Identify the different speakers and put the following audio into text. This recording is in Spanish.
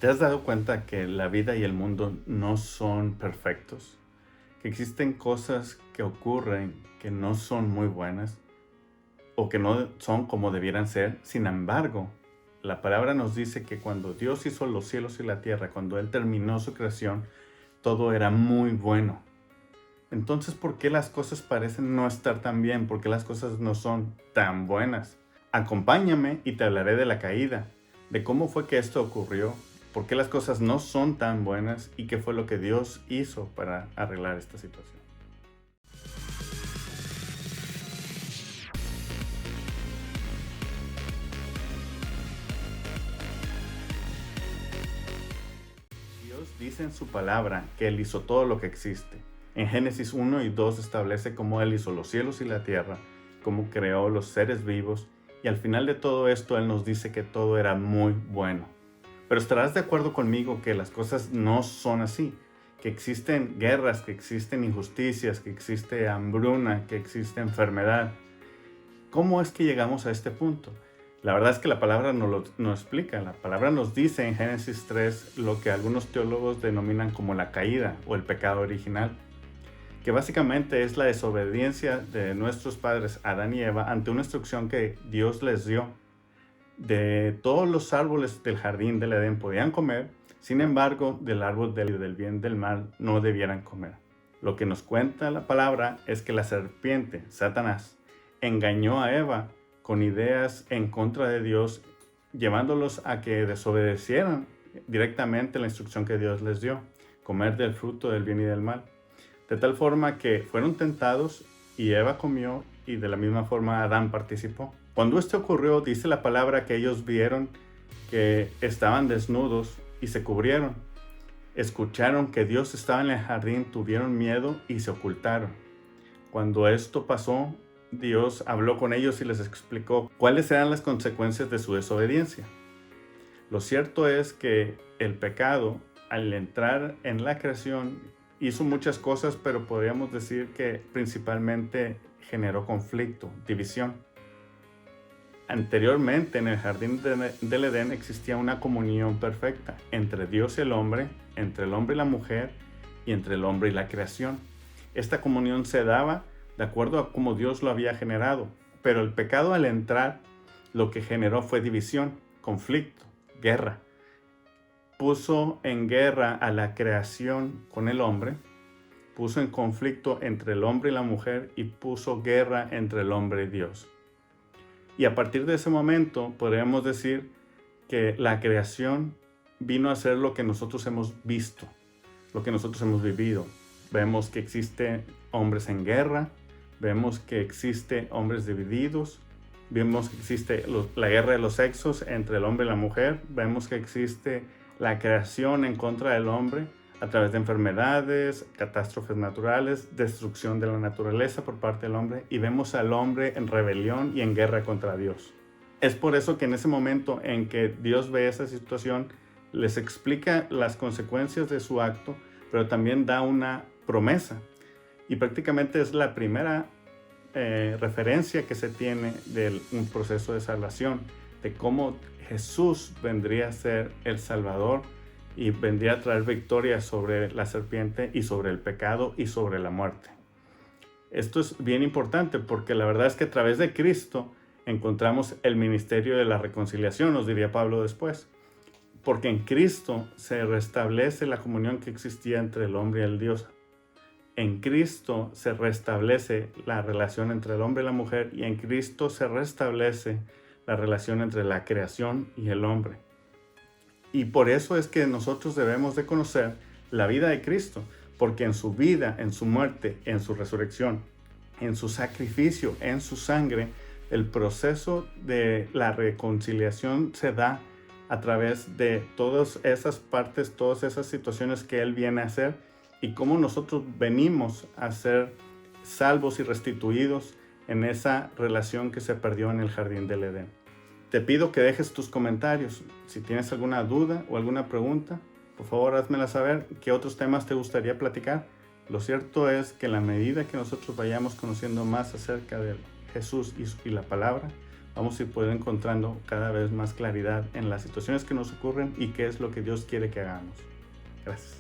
Speaker 1: ¿Te has dado cuenta que la vida y el mundo no son perfectos? Que existen cosas que ocurren que no son muy buenas o que no son como debieran ser. Sin embargo, la palabra nos dice que cuando Dios hizo los cielos y la tierra, cuando Él terminó su creación, todo era muy bueno. Entonces, ¿por qué las cosas parecen no estar tan bien? ¿Por qué las cosas no son tan buenas? Acompáñame y te hablaré de la caída, de cómo fue que esto ocurrió, por qué las cosas no son tan buenas y qué fue lo que Dios hizo para arreglar esta situación. Dios dice en su palabra que Él hizo todo lo que existe. En Génesis 1 y 2 establece cómo Él hizo los cielos y la tierra, cómo creó los seres vivos, y al final de todo esto Él nos dice que todo era muy bueno. Pero estarás de acuerdo conmigo que las cosas no son así, que existen guerras, que existen injusticias, que existe hambruna, que existe enfermedad. ¿Cómo es que llegamos a este punto? La verdad es que la palabra nos explica, la palabra nos dice en Génesis 3 lo que algunos teólogos denominan como la caída o el pecado original, que básicamente es la desobediencia de nuestros padres Adán y Eva ante una instrucción que Dios les dio. De todos los árboles del jardín del Edén podían comer, sin embargo, del árbol del bien y del mal no debieran comer. Lo que nos cuenta la palabra es que la serpiente, Satanás, engañó a Eva con ideas en contra de Dios, llevándolos a que desobedecieran directamente la instrucción que Dios les dio, comer del fruto del bien y del mal. De tal forma que fueron tentados y Eva comió y de la misma forma Adán participó. Cuando esto ocurrió, dice la palabra que ellos vieron que estaban desnudos y se cubrieron. Escucharon que Dios estaba en el jardín, tuvieron miedo y se ocultaron. Cuando esto pasó, Dios habló con ellos y les explicó cuáles eran las consecuencias de su desobediencia. Lo cierto es que el pecado, al entrar en la creación, hizo muchas cosas, pero podríamos decir que principalmente generó conflicto, división. Anteriormente, en el jardín del Edén existía una comunión perfecta entre Dios y el hombre, entre el hombre y la mujer y entre el hombre y la creación. Esta comunión se daba de acuerdo a cómo Dios lo había generado, pero el pecado al entrar lo que generó fue división, conflicto, guerra. Puso en guerra a la creación con el hombre, puso en conflicto entre el hombre y la mujer y puso guerra entre el hombre y Dios. Y a partir de ese momento podríamos decir que la creación vino a ser lo que nosotros hemos visto, lo que nosotros hemos vivido. Vemos que existen hombres en guerra, vemos que existen hombres divididos, vemos que existe la guerra de los sexos entre el hombre y la mujer, vemos que existe la creación en contra del hombre a través de enfermedades, catástrofes naturales, destrucción de la naturaleza por parte del hombre, y vemos al hombre en rebelión y en guerra contra Dios. Es por eso que en ese momento en que Dios ve esa situación, les explica las consecuencias de su acto, pero también da una promesa. Y prácticamente es la primera referencia que se tiene de un proceso de salvación, de cómo Jesús vendría a ser el Salvador y vendría a traer victoria sobre la serpiente y sobre el pecado y sobre la muerte. Esto es bien importante porque la verdad es que a través de Cristo encontramos el ministerio de la reconciliación, nos diría Pablo después, porque en Cristo se restablece la comunión que existía entre el hombre y el Dios. En Cristo se restablece la relación entre el hombre y la mujer, y en Cristo se restablece la relación entre la creación y el hombre. Y por eso es que nosotros debemos de conocer la vida de Cristo, porque en su vida, en su muerte, en su resurrección, en su sacrificio, en su sangre, el proceso de la reconciliación se da a través de todas esas partes, todas esas situaciones que Él viene a hacer y cómo nosotros venimos a ser salvos y restituidos en esa relación que se perdió en el jardín del Edén. Te pido que dejes tus comentarios. Si tienes alguna duda o alguna pregunta, por favor házmela saber. ¿Qué otros temas te gustaría platicar? Lo cierto es que en la medida que nosotros vayamos conociendo más acerca de Jesús y la palabra, vamos a ir poder encontrando cada vez más claridad en las situaciones que nos ocurren y qué es lo que Dios quiere que hagamos. Gracias.